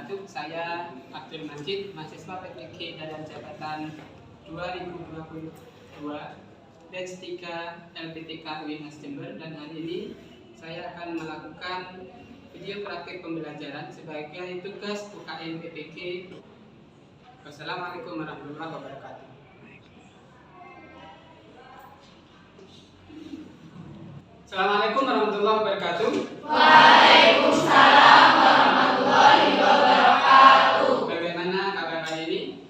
wabarakatuh. Saya Abdul Majid, mahasiswa PPG dalam jabatan 2022 batch 3 LPTK UINAS Jember, dan hari ini saya akan melakukan video praktik pembelajaran sebagai tugas UKM PPG. Wassalamualaikum warahmatullahi wabarakatuh. Assalamualaikum warahmatullahi wabarakatuh. Waalaikumsalam warahmatullahi wabarakatuh. Bagaimana kabar hari ini?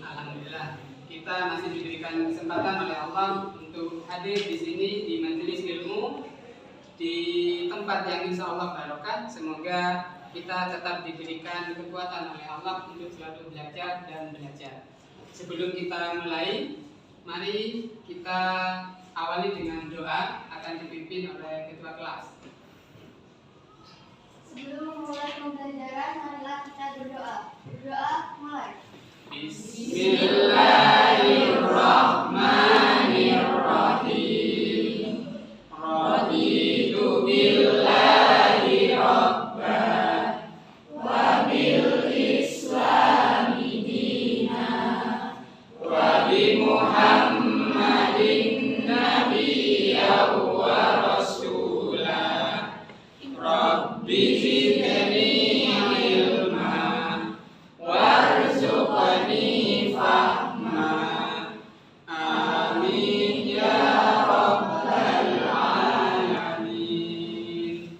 Alhamdulillah. Kita masih diberikan kesempatan oleh Allah untuk hadir di sini di majelis ilmu, di tempat yang insya Allah barokah. Semoga kita tetap diberikan kekuatan oleh Allah untuk selalu belajar dan belajar. Sebelum kita mulai, mari kita awali dengan doa, akan dipimpin oleh ketua kelas. Sebelum memulai pembelajaran, marilah kita berdoa. Berdoa, mulai. Bismillahirrahmanirrahim. Raditu billahi rabban wa bil islami dinan wa bi Muhammadin nabiyyan wa rasulah. Rabbi zidni ilma warzuqni fahma. Amin ya rabbal alamin.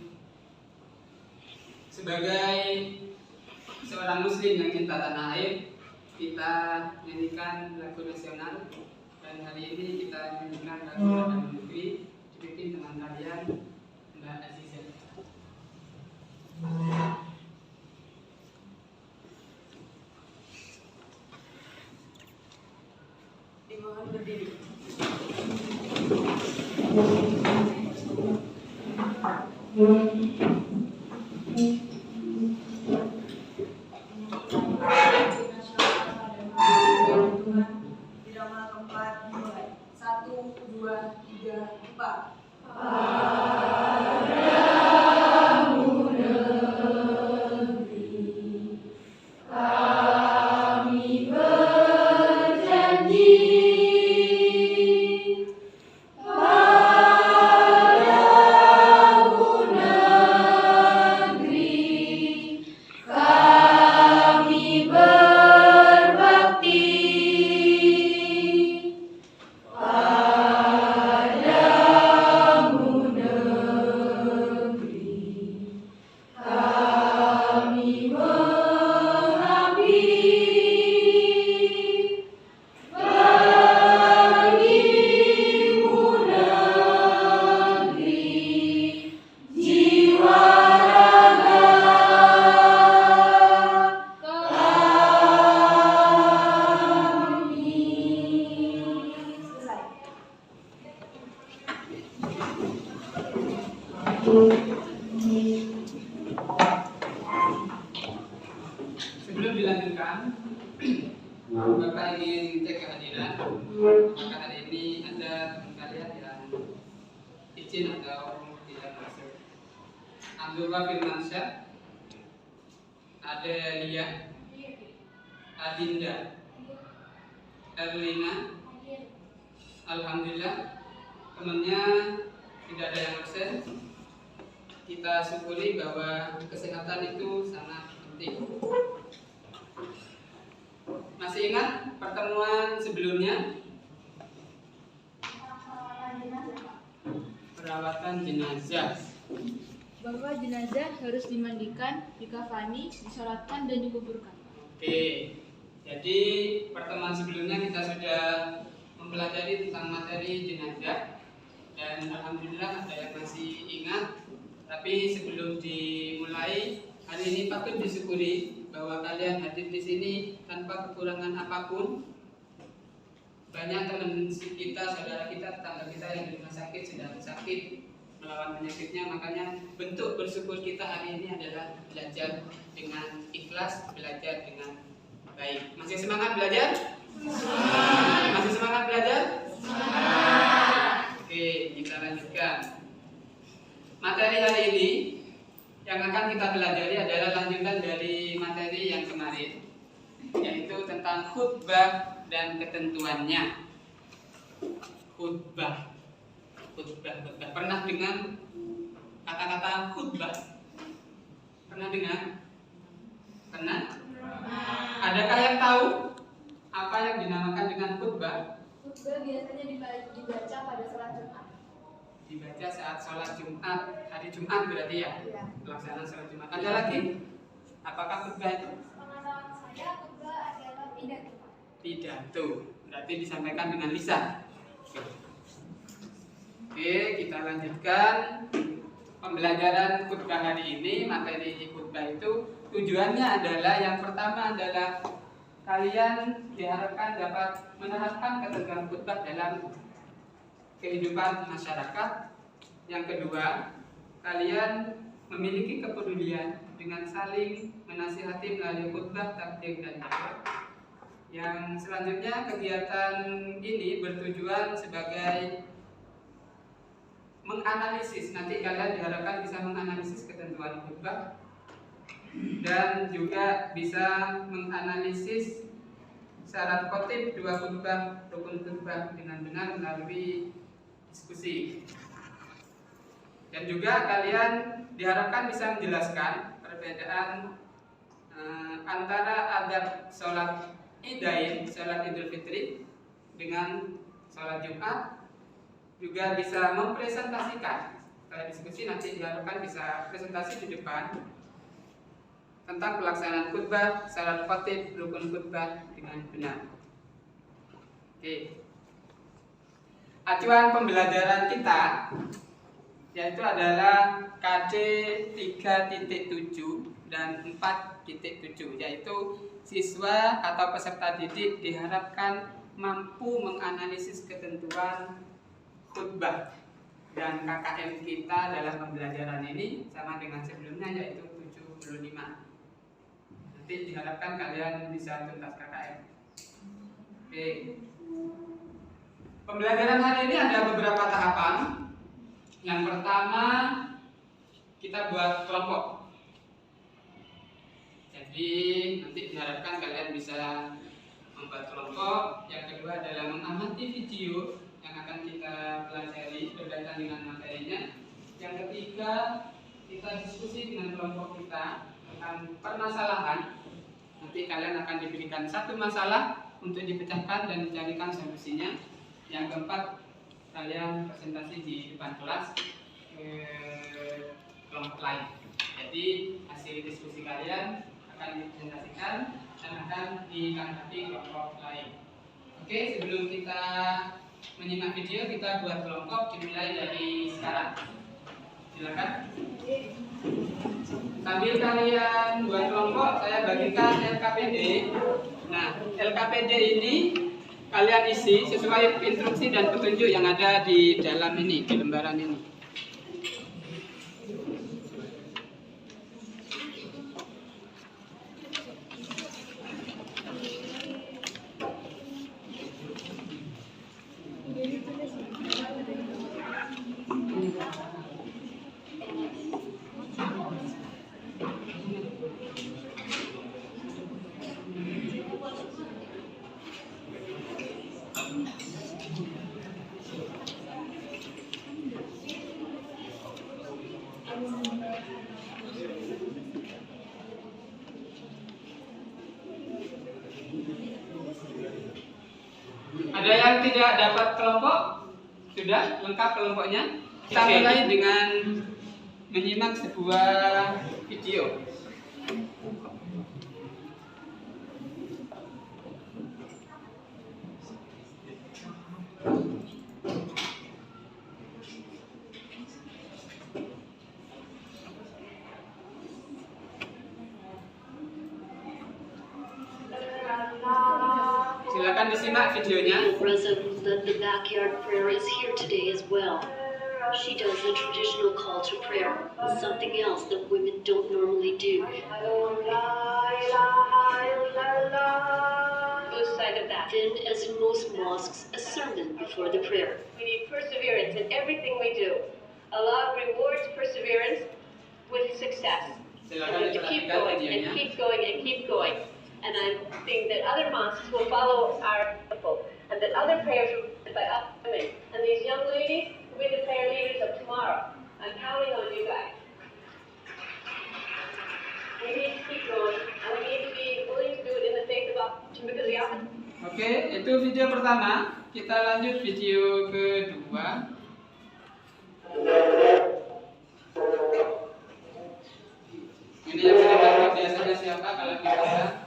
Sebagai seorang muslim yang cinta tanah air, kita nyanyikan lagu nasional, dan hari ini kita nyanyikan lagu dalam negeri dipimpin teman kalian Mbak Azizah. Dimohon berdiri. Irama keempat dimulai. 1, 2, 3, 4. Sebelum dilanjutkan, Bapak ingin cek kehadiran. Maka hari ini ada teman kalian yang izin atau tidak masuk. Abdullah Firmansyah, ada Lia, Adinda, Erlina. Alhamdulillah, temannya tidak ada yang absen. Kita syukuri bahwa kesehatan itu sangat penting. Masih ingat pertemuan sebelumnya? Perawatan jenazah. Bahwa jenazah harus dimandikan, dikafani, disolatkan, dan dikuburkan. Oke, jadi pertemuan sebelumnya kita sudah mempelajari tentang materi jenazah, dan alhamdulillah ada yang masih ingat. Tapi sebelum dimulai, hari ini patut disyukuri bahwa kalian hadir di sini tanpa kekurangan apapun. Banyak teman kita, saudara kita, tetangga kita yang di rumah sakit sedang sakit melawan penyakitnya. Makanya bentuk bersyukur kita hari ini adalah belajar dengan ikhlas, belajar dengan baik. Masih semangat belajar? Masih semangat belajar? Oke, kita lanjutkan. Materi hari ini yang akan kita pelajari adalah lanjutan dari materi yang kemarin, yaitu tentang khutbah dan ketentuannya. Khutbah. Pernah dengar kata-kata khutbah? Pernah dengar? Pernah? Adakah yang tahu apa yang dinamakan dengan khutbah? Khutbah biasanya dibaca pada sholat Jumat. Dibaca saat sholat Jumat, hari Jumat berarti ya? Iya. Pelaksanaan sholat Jumat. Ada lagi? Apakah khutbah itu? Pengetahuan saya khutbah adalah pidato. Pidato. Berarti disampaikan dengan lisan. Oke, kita lanjutkan pembelajaran khutbah hari ini. Materi khutbah itu tujuannya adalah yang pertama adalah kalian diharapkan dapat menerapkan ketentuan khutbah dalam kehidupan masyarakat. Yang kedua, kalian memiliki kepedulian dengan saling menasihati melalui khutbah, takdim, dan dakwah. Yang selanjutnya, kegiatan ini bertujuan sebagai menganalisis. Nanti kalian diharapkan bisa menganalisis ketentuan khutbah dan juga bisa menganalisis syarat khotib, dua khutbah, rukun khutbah dengan benar melalui diskusi. Dan juga kalian diharapkan bisa menjelaskan perbedaan antara adab sholat Idain, sholat Idul Fitri dengan sholat Jumat. Juga bisa mempresentasikan. Setelah diskusi nanti diharapkan bisa presentasi di depan tentang pelaksanaan khutbah, syarat khotib, rukun khutbah dengan benar. Oke. Acuan pembelajaran kita yaitu adalah KD 3.7 dan 4.7, yaitu siswa atau peserta didik diharapkan mampu menganalisis ketentuan khutbah, dan KKM kita dalam pembelajaran ini sama dengan sebelumnya yaitu 75. Nanti diharapkan kalian bisa tuntas KKM. Oke. Pembelajaran hari ini ada beberapa tahapan. Yang pertama, kita buat kelompok. Jadi nanti diharapkan kalian bisa membuat kelompok. Yang kedua adalah mengamati video yang akan kita pelajari berkaitan dengan materinya. Yang ketiga, kita diskusi dengan kelompok kita tentang permasalahan. Nanti kalian akan diberikan satu masalah untuk dipecahkan dan dicarikan solusinya. Yang keempat, kalian presentasi di depan kelas ke kelompok lain. Jadi hasil diskusi kalian akan dipresentasikan dan akan ditanggapi kelompok lain. Oke, sebelum kita menyimak video, kita buat kelompok dimulai dari sekarang. Silakan. Sambil kalian buat kelompok, saya bagikan LKPD. Nah, LKPD ini kalian isi sesuai instruksi dan petunjuk yang ada di dalam ini, di lembaran ini. Ada yang tidak dapat kelompok? Sudah lengkap kelompoknya? Kita mulai dengan menyimak sebuah video. Silakan disimak videonya. Rosa, the backyard prayer is here today as well. She does the traditional call to prayer, something else that women don't normally do. Both sides of that. Then, as in most mosques, a sermon before the prayer. We need perseverance in everything we do. Allah rewards perseverance with success. And Silakan to keep diperhatikan going videonya. and keep going and keep going. And I'm thinking that other mosques will follow our example, and that other prayers will be led by other women. And these young ladies will be the prayer leaders of tomorrow. I'm counting on you guys. We need to keep going, and we need to be willing to do it in the face of opposition, because the opposition. Oke, itu video pertama. Kita lanjut video kedua. Ini yang menembak biasanya siapa kalau kita?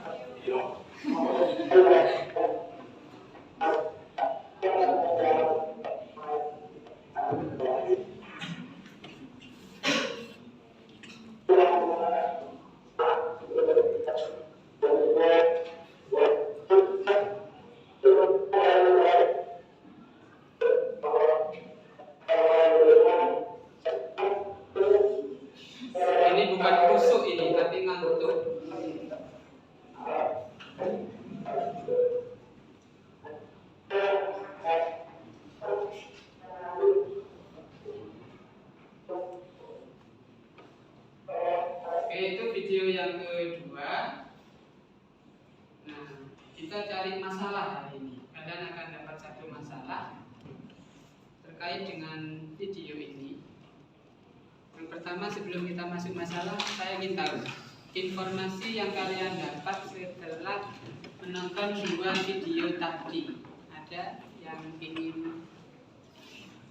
Ini bukan kusuk ini, tapi ngantuk. Oke, itu video yang kedua. Nah, kita cari masalah hari ini. Kalian akan dapat satu masalah terkait dengan video ini. Yang pertama, sebelum kita masuk masalah, saya ingin tahu informasi yang kalian dapat setelah menonton dua video tadi. Ada yang ingin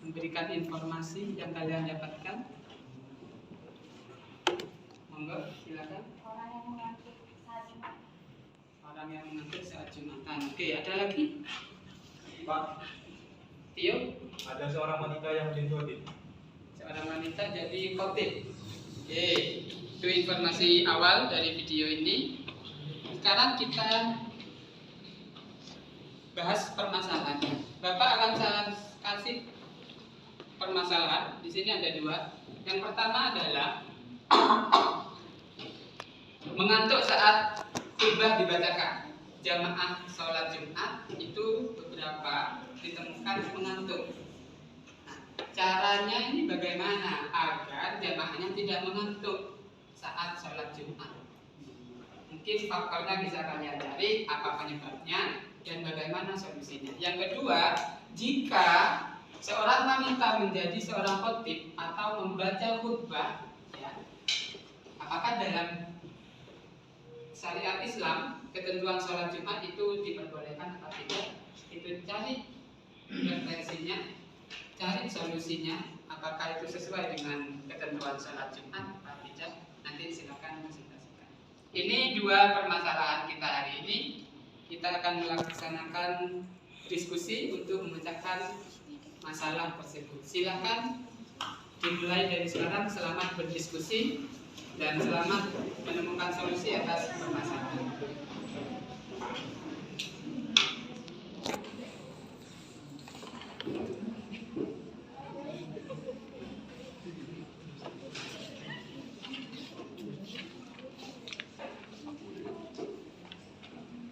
memberikan informasi yang kalian dapatkan? Monggo, silakan. Orang yang mengantuk saat Jumat. Orang yang mengantuk saat Jumatan. Oke, ada lagi? Pak, Tio? ada seorang wanita yang menjadi khotib. Seorang wanita jadi khotib. Oke, itu informasi awal dari video ini. Sekarang kita bahas permasalahan. Bapak akan saya kasih permasalahan. Di sini ada dua. Yang pertama adalah mengantuk saat khutbah dibacakan. Jamaah sholat Jumat itu beberapa ditemukan mengantuk. Nah, caranya ini bagaimana agar jamaahnya tidak mengantuk saat sholat Jumat? Mungkin faktornya bisa kalian cari, apa penyebabnya dan bagaimana solusinya. Yang kedua, jika seorang wanita menjadi seorang khotib atau membaca khutbah, ya, apakah dalam syariat Islam ketentuan sholat Jumat itu diperbolehkan atau tidak? Itu cari referensinya, cari solusinya, apakah itu sesuai dengan ketentuan sholat Jumat atau tidak? Nanti silakan konsultasikan. Ini dua permasalahan kita hari ini. Kita akan melaksanakan diskusi untuk memecahkan masalah tersebut. Silakan dimulai dari sekarang. Selamat berdiskusi dan selamat menemukan solusi atas permasalahan.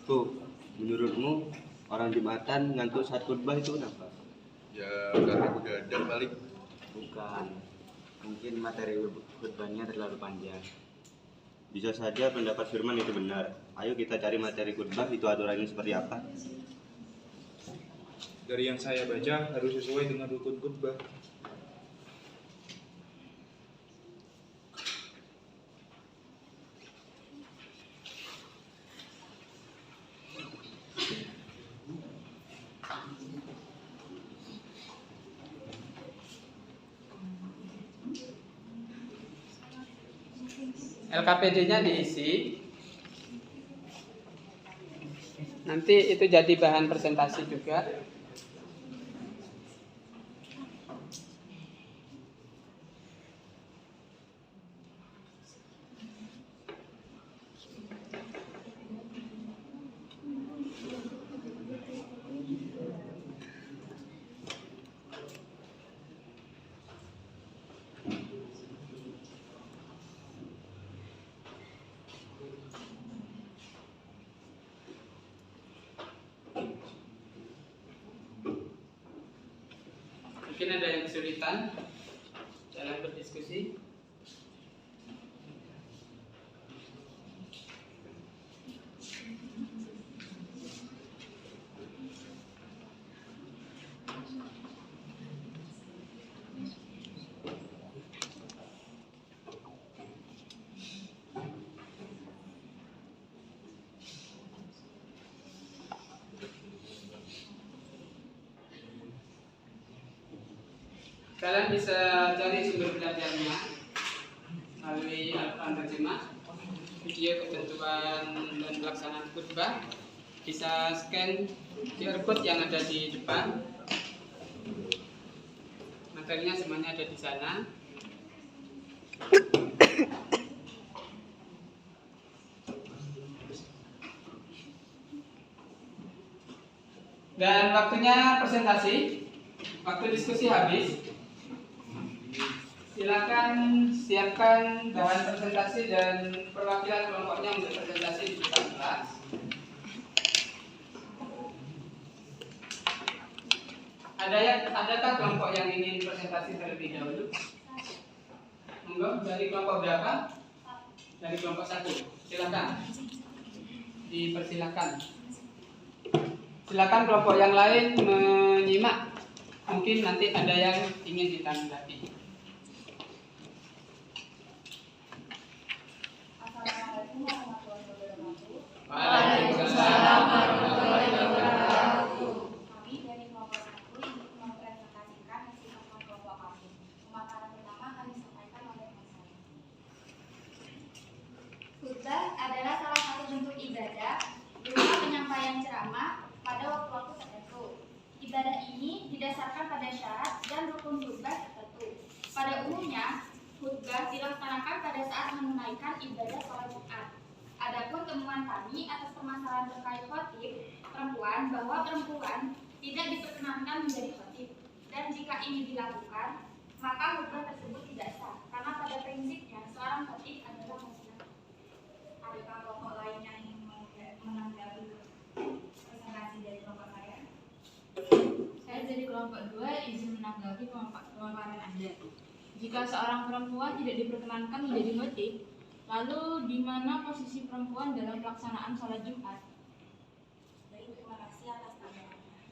Tuh, menurutmu orang Jumatan ngantuk saat khutbah itu kenapa? Ya karena begadang balik. Bukan, mungkin materi khutbahnya terlalu panjang. Bisa saja pendapat Firman itu benar. Ayo kita cari materi khutbah itu aturannya seperti apa. Dari yang saya baca harus sesuai dengan rukun khutbah. LKPD-nya diisi. Nanti itu jadi bahan presentasi juga. Mungkin ada yang kesulitan dalam berdiskusi. Kalian bisa cari sumber belajarnya melalui Al-Quran Terjemah, video ketentuan dan pelaksanaan khutbah. Bisa scan QR code yang ada di depan. Materinya semuanya ada di sana. Dan waktunya presentasi, waktu diskusi habis. Silakan siapkan bahan presentasi dan perwakilan kelompoknya untuk presentasi di depan kelas. Adakah kelompok yang ingin presentasi terlebih dahulu? Monggo, dari kelompok berapa? Dari kelompok 1. Silakan. Dipersilakan. Silakan kelompok yang lain menyimak. Mungkin nanti ada yang ingin ditanggapi. Assalamualaikum warahmatullahi wabarakatuh. Waalaikumsalam warahmatullahi wabarakatuh. Kami dari kelompok 1 ingin mempresentasikan hasil temuan kelompok kami. Pemaparan pertama kami sampaikan oleh Mas Ari. Khutbah adalah salah satu bentuk ibadah berupa penyampaian ceramah pada waktu-waktu tertentu. Ibadah ini didasarkan pada syarat dan rukun khutbah tertentu. Pada umumnya, khutbah dilaksanakan pada saat menunaikan ibadah sholat Jumat. Adapun temuan kami atas permasalahan terkait khotib perempuan bahwa perempuan tidak diperkenankan menjadi khotib, dan jika ini dilakukan, maka khutbah tersebut tidak sah karena pada prinsipnya seorang khotib adalah muslim. Adakah kelompok lain yang ingin menanggapi presentasi dari kelompok saya? Saya dari kelompok 2 izin menanggapi pemaparan Anda. Jika seorang perempuan tidak diperkenankan menjadi khotib, lalu di mana posisi perempuan dalam pelaksanaan sholat Jumat? Baik, terima kasih atas tanggapannya.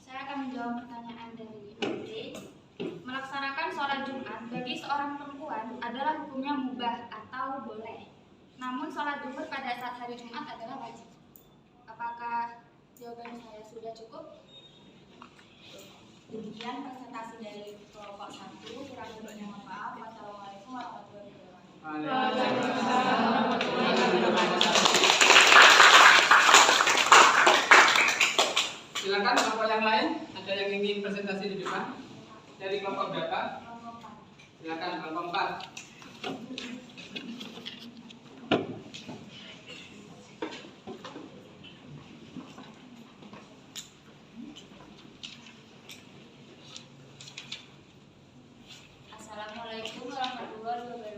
Saya akan menjawab pertanyaan dari Andre. Melaksanakan sholat Jumat bagi seorang perempuan adalah hukumnya mubah atau boleh. Namun sholat zuhur pada saat hari Jumat adalah wajib. Apakah jawaban saya sudah cukup? Demikian presentasi dari kelompok 1. Kurang lebihnya mohon maaf. Wassalamualaikum warahmatullahi wabarakatuh. Silakan kelompok yang lain, ada yang ingin presentasi di depan? Dari kelompok berapa? Silakan kelompok 4. Assalamualaikum warahmatullahi wabarakatuh.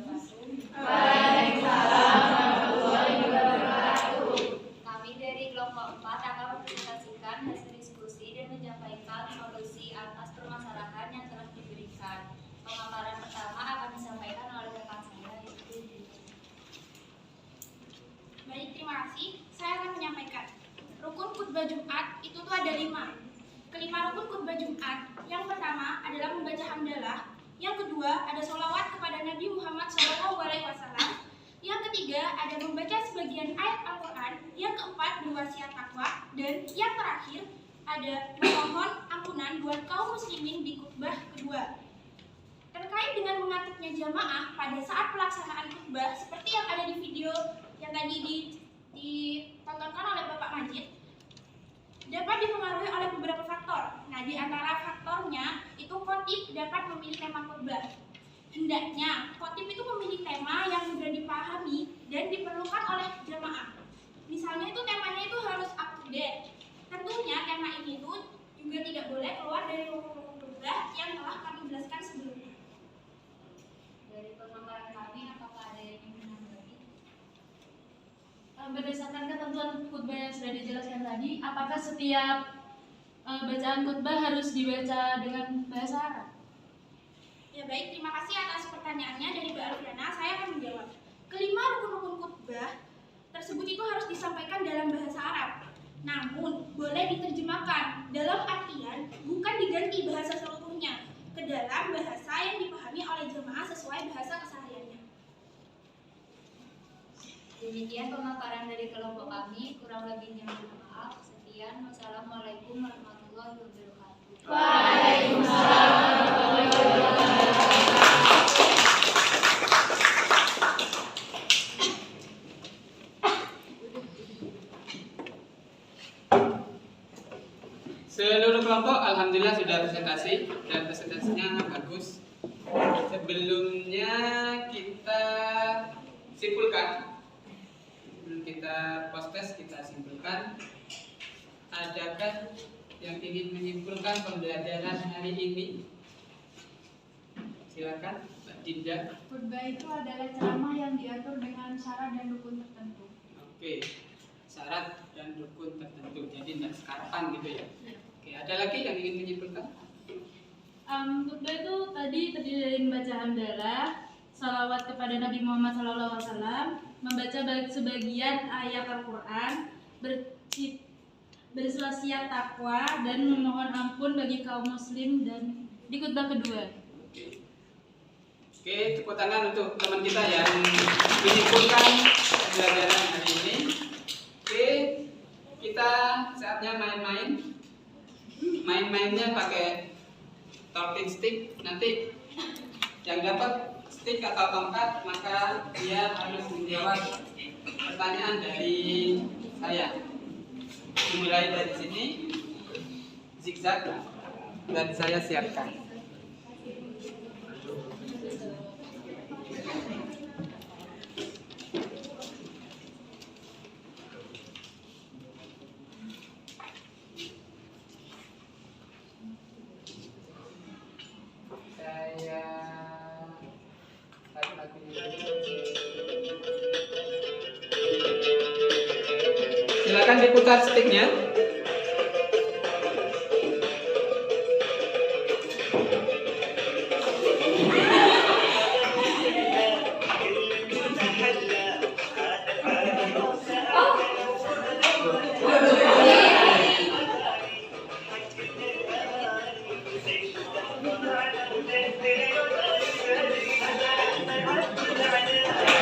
Waalaikumsalam warahmatullahi wabarakatuh. Kami dari kelompok 4 akan mempresentasikan hasil diskusi dan menyampaikan solusi atas permasalahan yang telah diberikan. Pemaparan pertama akan disampaikan oleh rekan saya, yaitu Baik, terima kasih. Saya akan menyampaikan. Rukun khutbah Jumat itu tuh ada 5. Kelima rukun khutbah Jumat. Yang pertama adalah membaca hamdalah. Yang kedua ada sholawat kepada Nabi Muhammad SAW. Yang ketiga ada membaca sebagian ayat Al-Quran. Yang keempat berwasiat takwa. Dan yang terakhir ada memohon ampunan buat kaum muslimin di khutbah kedua. Terkait dengan mengaturnya jamaah pada saat pelaksanaan khutbah seperti yang ada di video yang tadi ditontonkan oleh Bapak Majid, dapat dipengaruhi oleh beberapa faktor. Nah, di antara faktornya itu khotib dapat memilih tema khutbah. Hendaknya khotib itu memilih tema yang mudah dipahami dan diperlukan oleh jamaah. Misalnya itu temanya itu harus up to date. Tentunya tema ini itu juga tidak boleh keluar dari rukun-rukun khutbah yang telah kami jelaskan sebelumnya. dari pemaparan kami, apakah ada yang ingin menanggapi? Berdasarkan ketentuan khutbah yang sudah dijelaskan tadi, apakah setiap bacaan khutbah harus dibaca dengan bahasa Arab? Ya baik, terima kasih atas pertanyaannya dari Mbak Alfiana. Saya akan menjawab. Kelima rukun-rukun khutbah tersebut itu harus disampaikan dalam bahasa Arab. Namun, boleh diterjemahkan dalam artian bukan diganti bahasa seluruhnya ke dalam bahasa yang dipahami oleh jemaah sesuai bahasa kesehariannya. Demikian pemaparan dari kelompok kami, kurang lebihnya mohon maaf. Sekian, wassalamualaikum warahmatullahi wabarakatuh. Seluruh kelompok alhamdulillah sudah presentasi dan presentasinya bagus. Sebelumnya kita simpulkan, sebelum kita post-test kita simpulkan. Adakah yang ingin menyimpulkan pembelajaran hari ini? Silakan, Mbak Dinda. Khutbah itu adalah ceramah yang diatur dengan syarat dan rukun tertentu. Oke, syarat dan rukun tertentu. Jadi tidak sekarapan gitu ya. Oke, ada lagi yang ingin menyimpulkan? Khutbah itu tadi terdiri dari membaca hamdalah, salawat kepada Nabi Muhammad SAW, membaca sebagian ayat Al-Quran, berwasiat takwa, dan memohon ampun bagi kaum muslim dan di khutbah kedua. Oke, tepuk tangan untuk teman kita yang menyimpulkan pembelajaran hari ini. Oke, kita saatnya main-main. Main-mainnya pakai talking stick. Nanti yang dapat stick atau tongkat maka dia harus menjawab pertanyaan dari saya. Dimulai dari sini, zigzag, dan saya siapkan. Silakan diputar sticknya.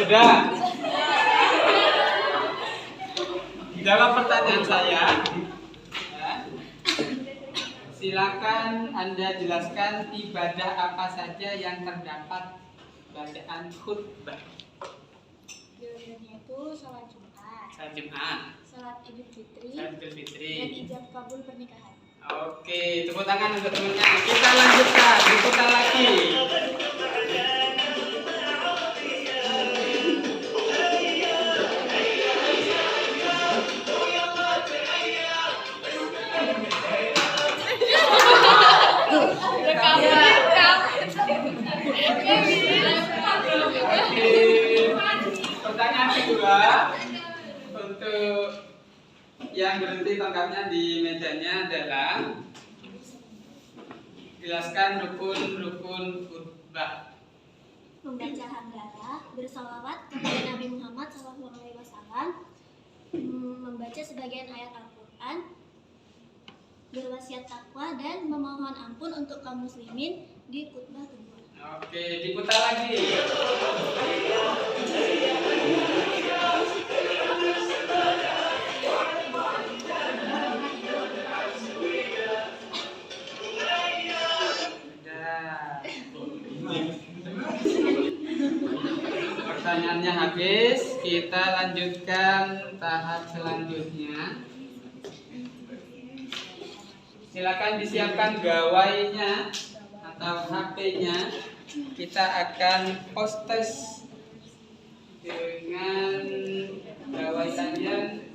Sudah. Jawab pertanyaan saya. Ya. Silakan Anda jelaskan ibadah apa saja yang terdapat bacaan khutbah. Ibadahnya itu sholat Jumat, Salat Jumat, sholat Idul Fitri, Salat Idul Fitri. dan ijab kabul pernikahan. Oke, tepuk tangan untuk temannya. Kita lanjutkan, diputar lagi. Pertanyaan kedua untuk yang berhenti tongkatnya di mejanya adalah jelaskan rukun-rukun khutbah. Membaca hamdalah, bersalawat kepada Nabi Muhammad SAW, membaca sebagian ayat Al-Quran, berwasiat takwa, dan memohon ampun untuk kaum muslimin di khutbah kedua. Oke, diputar lagi. Pertanyaannya habis, kita lanjutkan tahap selanjutnya. Silakan disiapkan gawainya atau HP-nya. Kita akan post-test dengan gawai kalian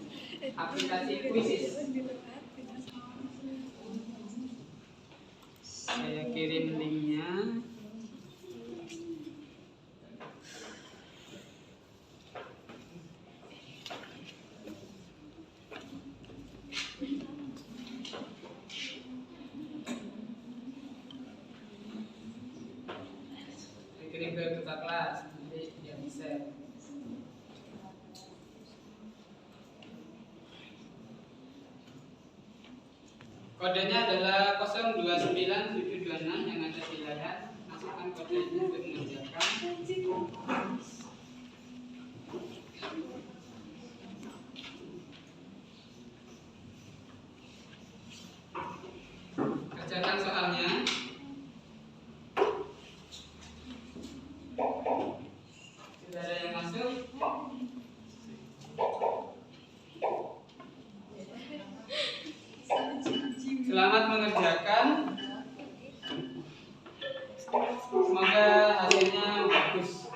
aplikasi Quizzes. Saya kirim linknya. Kirim ke ketua kelas, nanti dia bisa. Kodenya adalah 029726 yang ada di layar. Masukkan kodenya untuk mengerjakan. Kerja bacakan soalnya. Sudah ada yang masuk? Selamat mengerjakan. Semoga hasilnya bagus.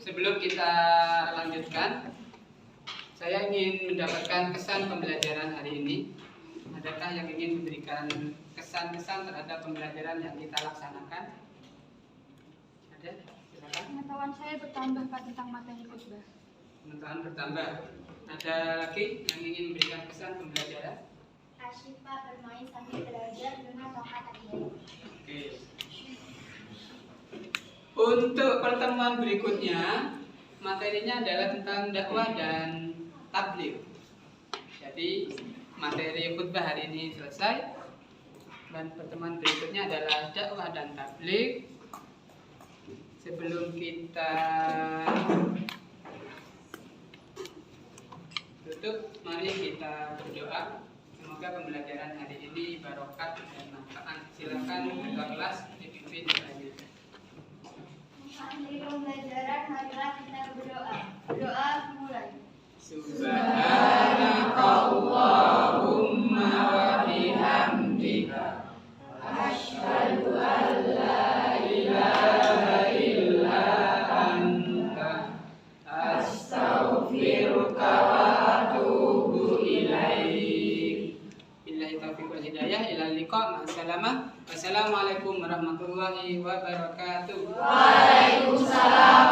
Sebelum kita lanjutkan, saya ingin mendapatkan kesan pembelajaran hari ini. Adakah yang ingin memberikan kesan-kesan terhadap pembelajaran yang kita laksanakan? Ada? Silakan. Pengetahuan saya bertambah Pak tentang materi khutbah. Pengetahuan bertambah. Ada lagi yang ingin memberikan kesan pembelajaran? Asyifa bermain sambil belajar dengan tongkat tadi. Oke. Untuk pertemuan berikutnya, materinya adalah tentang dakwah dan tabligh. Jadi materi khutbah hari ini selesai, dan pertemuan berikutnya adalah dakwah dan tabligh. Sebelum kita tutup, mari kita berdoa. Semoga pembelajaran hari ini barokah dan manfaat. Silakan ketua kelas dipimpin selanjutnya. Akhir pembelajaran, marilah kita berdoa. Doa mulai. Subhanakallahumma wa bihamdika asyhadu an la ilaha illa anta astaghfiruka wa atubu ilaik. Billahi taufiq wal hidayah, ila liqa, ma'assalamah. Wassalamualaikum warahmatullahi wabarakatuh. Waalaikumsalam